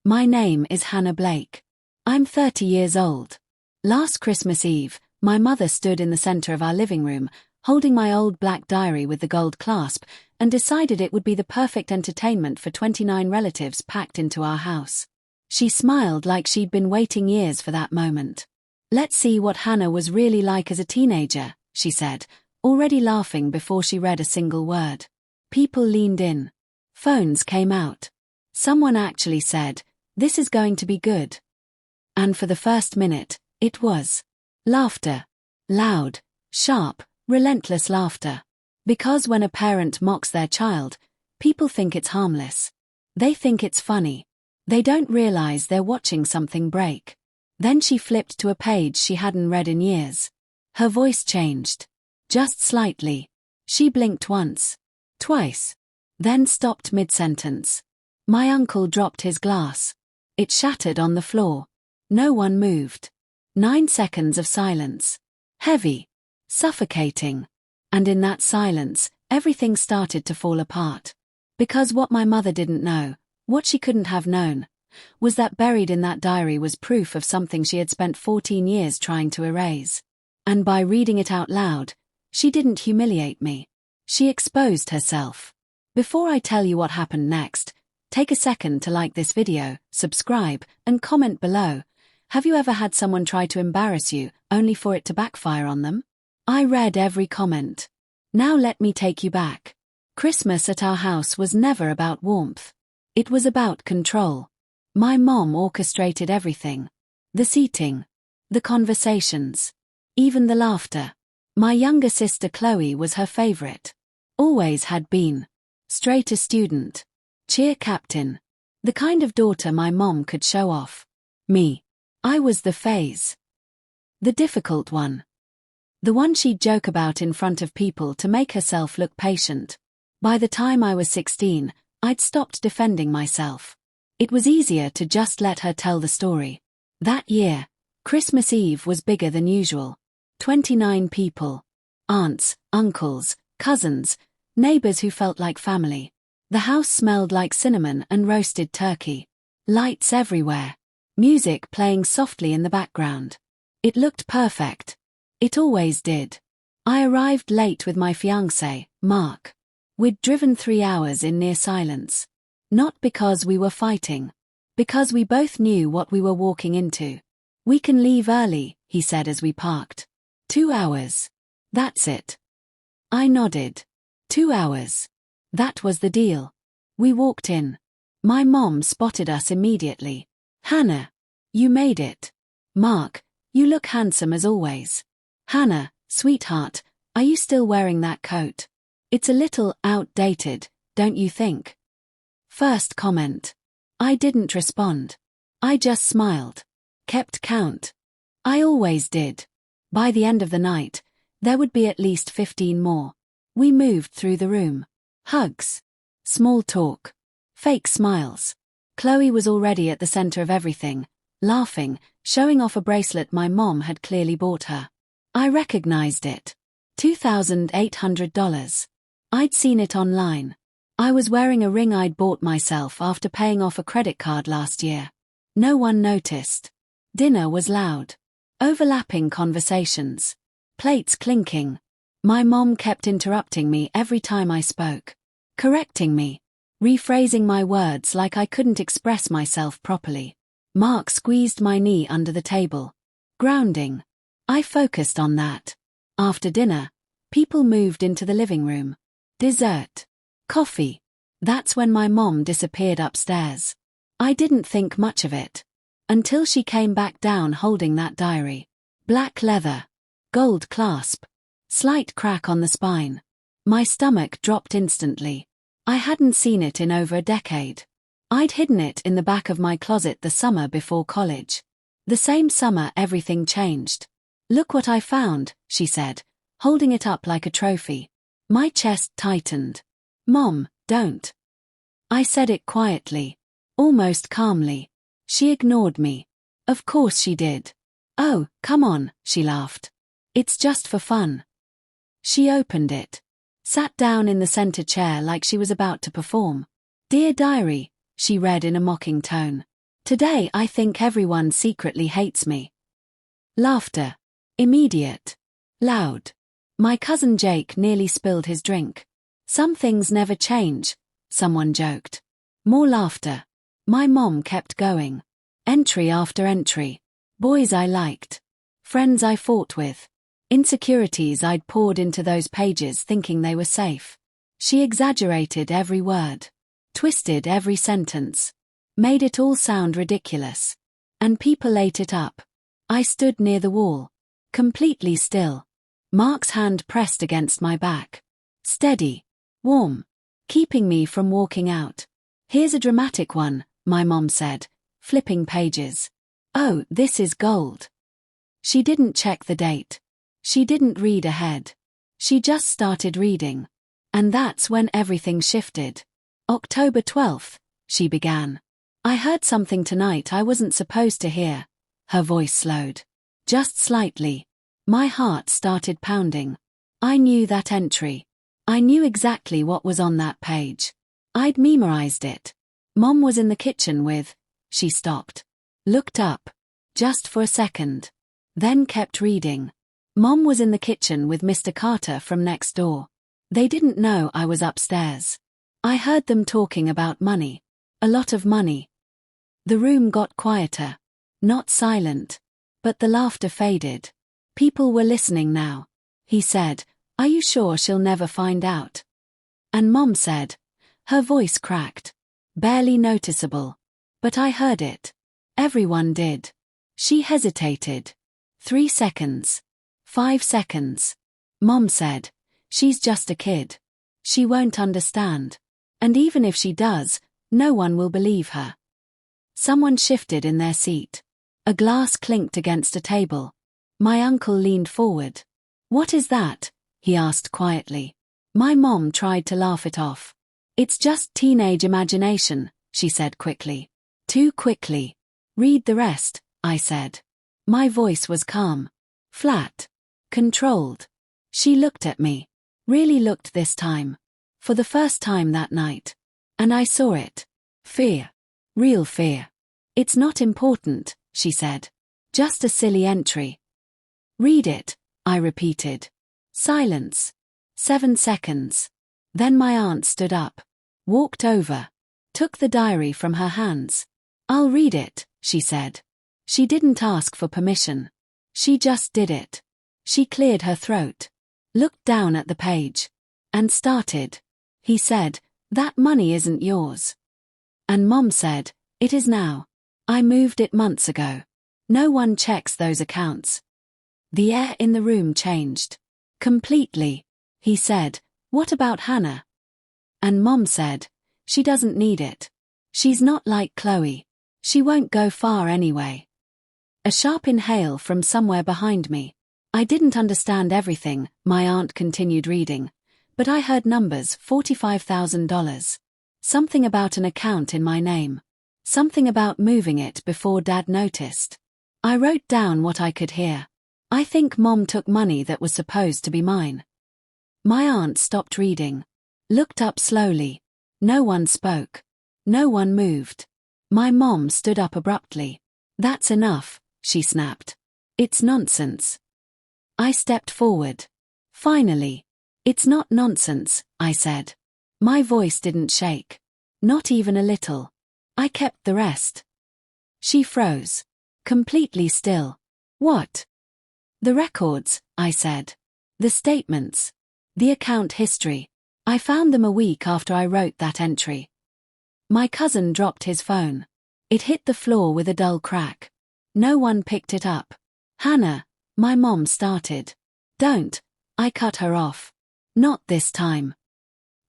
My name is Hannah Blake. I'm 30 years old. Last Christmas Eve, my mother stood in the center of our living room, holding my old black diary with the gold clasp, and decided it would be the perfect entertainment for 29 relatives packed into our house. She smiled like she'd been waiting years for that moment. "Let's see what Hannah was really like as a teenager," she said, already laughing before she read a single word. People leaned in. Phones came out. Someone actually said, "This is going to be good." And for the first minute, it was. Laughter. Loud, sharp, relentless laughter. Because when a parent mocks their child, people think it's harmless. They think it's funny. They don't realize they're watching something break. Then she flipped to a page she hadn't read in years. Her voice changed. Just slightly. She blinked once. Twice. Then stopped mid-sentence. My uncle dropped his glass. It shattered on the floor. No one moved. 9 seconds of silence. Heavy. Suffocating. And in that silence, everything started to fall apart. Because what my mother didn't know, what she couldn't have known, was that buried in that diary was proof of something she had spent 14 years trying to erase. And by reading it out loud, she didn't humiliate me. She exposed herself. Before I tell you what happened next, take a second to like this video, subscribe, and comment below. Have you ever had someone try to embarrass you, only for it to backfire on them? I read every comment. Now let me take you back. Christmas at our house was never about warmth. It was about control. My mom orchestrated everything. The seating. The conversations. Even the laughter. My younger sister Chloe was her favorite. Always had been. Straight A student. Cheer captain. The kind of daughter my mom could show off. Me. I was the phase. The difficult one. The one she'd joke about in front of people to make herself look patient. By the time I was 16, I'd stopped defending myself. It was easier to just let her tell the story. That year, Christmas Eve was bigger than usual. 29 people. Aunts, uncles, cousins, neighbors who felt like family. The house smelled like cinnamon and roasted turkey. Lights everywhere. Music playing softly in the background. It looked perfect. It always did. I arrived late with my fiancé, Mark. We'd driven 3 hours in near silence. Not because we were fighting. Because we both knew what we were walking into. "We can leave early," he said as we parked. 2 hours. That's it. I nodded. 2 hours. That was the deal. We walked in. My mom spotted us immediately. "Hannah, you made it." "Mark, you look handsome as always." "Hannah, sweetheart, are you still wearing that coat? It's a little outdated, don't you think?" First comment. I didn't respond. I just smiled. Kept count. I always did. By the end of the night, there would be at least 15 more. We moved through the room. Hugs. Small talk. Fake smiles. Chloe was already at the center of everything, laughing, showing off a bracelet my mom had clearly bought her. I recognized it. $2,800. I'd seen it online. I was wearing a ring I'd bought myself after paying off a credit card last year. No one noticed. Dinner was loud. Overlapping conversations. Plates clinking. My mom kept interrupting me every time I spoke. Correcting me. Rephrasing my words like I couldn't express myself properly. Mark squeezed my knee under the table. Grounding. I focused on that. After dinner, people moved into the living room. Dessert. Coffee. That's when my mom disappeared upstairs. I didn't think much of it. Until she came back down holding that diary. Black leather. Gold clasp. Slight crack on the spine. My stomach dropped instantly. I hadn't seen it in over a decade. I'd hidden it in the back of my closet the summer before college. The same summer everything changed. "Look what I found," she said, holding it up like a trophy. My chest tightened. "Mom, don't." I said it quietly. Almost calmly. She ignored me. Of course she did. "Oh, come on," she laughed. "It's just for fun." She opened it. Sat down in the center chair like she was about to perform. "Dear Diary," she read in a mocking tone. Today I think everyone secretly hates me. Laughter. Immediate. Loud. My cousin Jake nearly spilled his drink. Some things never change, someone joked. More laughter. My mom kept going. Entry after entry. Boys I liked. Friends I fought with. Insecurities I'd poured into those pages thinking they were safe. She exaggerated every word. Twisted every sentence. Made it all sound ridiculous. And people ate it up. I stood near the wall. Completely still. Mark's hand pressed against my back. Steady. Warm. Keeping me from walking out. Here's a dramatic one, my mom said, flipping pages. Oh, this is gold. She didn't check the date. She didn't read ahead. She just started reading. And that's when everything shifted. October 12th, she began. I heard something tonight I wasn't supposed to hear. Her voice slowed. Just slightly. My heart started pounding. I knew that entry. I knew exactly what was on that page. I'd memorized it. Mom was in the kitchen with... She stopped. Looked up. Just for a second. Then kept reading. Mom was in the kitchen with Mr. Carter from next door. They didn't know I was upstairs. I heard them talking about money. A lot of money. The room got quieter. Not silent. But the laughter faded. People were listening now. He said, "Are you sure she'll never find out?" And Mom said. Her voice cracked. Barely noticeable. But I heard it. Everyone did. She hesitated. 3 seconds. 5 seconds. Mom said, "She's just a kid. She won't understand. And even if she does, no one will believe her." Someone shifted in their seat. A glass clinked against a table. My uncle leaned forward. "What is that?" he asked quietly. My mom tried to laugh it off. "It's just teenage imagination," she said quickly. Too quickly. "Read the rest," I said. My voice was calm. Flat. Controlled. She looked at me. Really looked this time. For the first time that night. And I saw it. Fear. Real fear. "It's not important," she said. "Just a silly entry." "Read it," I repeated. Silence. 7 seconds. Then my aunt stood up. Walked over. Took the diary from her hands. "I'll read it," she said. She didn't ask for permission. She just did it. She cleared her throat. Looked down at the page. And started. He said, "That money isn't yours." And Mom said, "It is now. I moved it months ago. No one checks those accounts." The air in the room changed. Completely. He said, "What about Hannah?" And Mom said, "She doesn't need it. She's not like Chloe. She won't go far anyway." A sharp inhale from somewhere behind me. I didn't understand everything, my aunt continued reading. But I heard numbers, $45,000. Something about an account in my name. Something about moving it before Dad noticed. I wrote down what I could hear. I think Mom took money that was supposed to be mine. My aunt stopped reading. Looked up slowly. No one spoke. No one moved. My mom stood up abruptly. "That's enough," she snapped. "It's nonsense." I stepped forward. Finally. "It's not nonsense," I said. My voice didn't shake. Not even a little. I kept the rest. She froze. Completely still. "What?" "The records," I said. "The statements. The account history. I found them a week after I wrote that entry." My cousin dropped his phone. It hit the floor with a dull crack. No one picked it up. "Hannah," my mom started. "Don't," I cut her off. "Not this time."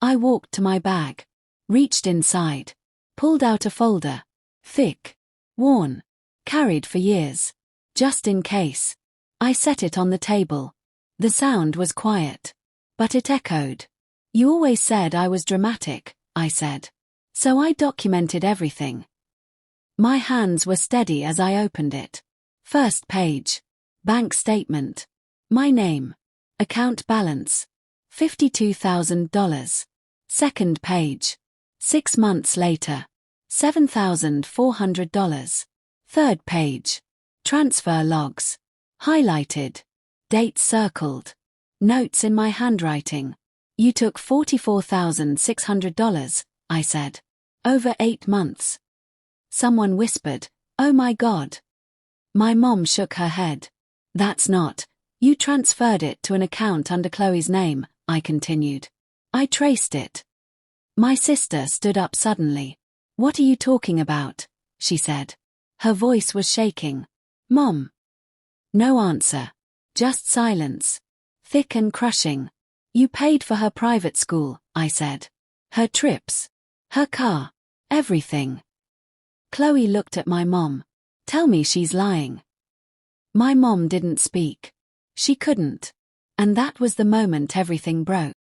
I walked to my bag. Reached inside. Pulled out a folder. Thick. Worn. Carried for years. Just in case. I set it on the table. The sound was quiet. But it echoed. "You always said I was dramatic," I said. "So I documented everything." My hands were steady as I opened it. First page. Bank statement. My name. Account balance. $52,000. Second page. 6 months later. $7,400. Third page. Transfer logs. Highlighted. Dates circled. Notes in my handwriting. You took $44,600, I said. Over 8 months. Someone whispered, "Oh my God." My mom shook her head. "That's not. You transferred it to an account under Chloe's name," I continued. "I traced it." My sister stood up suddenly. "What are you talking about?" she said. Her voice was shaking. "Mom." No answer. Just silence. Thick and crushing. "You paid for her private school," I said. "Her trips. Her car. Everything." Chloe looked at my mom. "Tell me she's lying." My mom didn't speak. She couldn't. And that was the moment everything broke.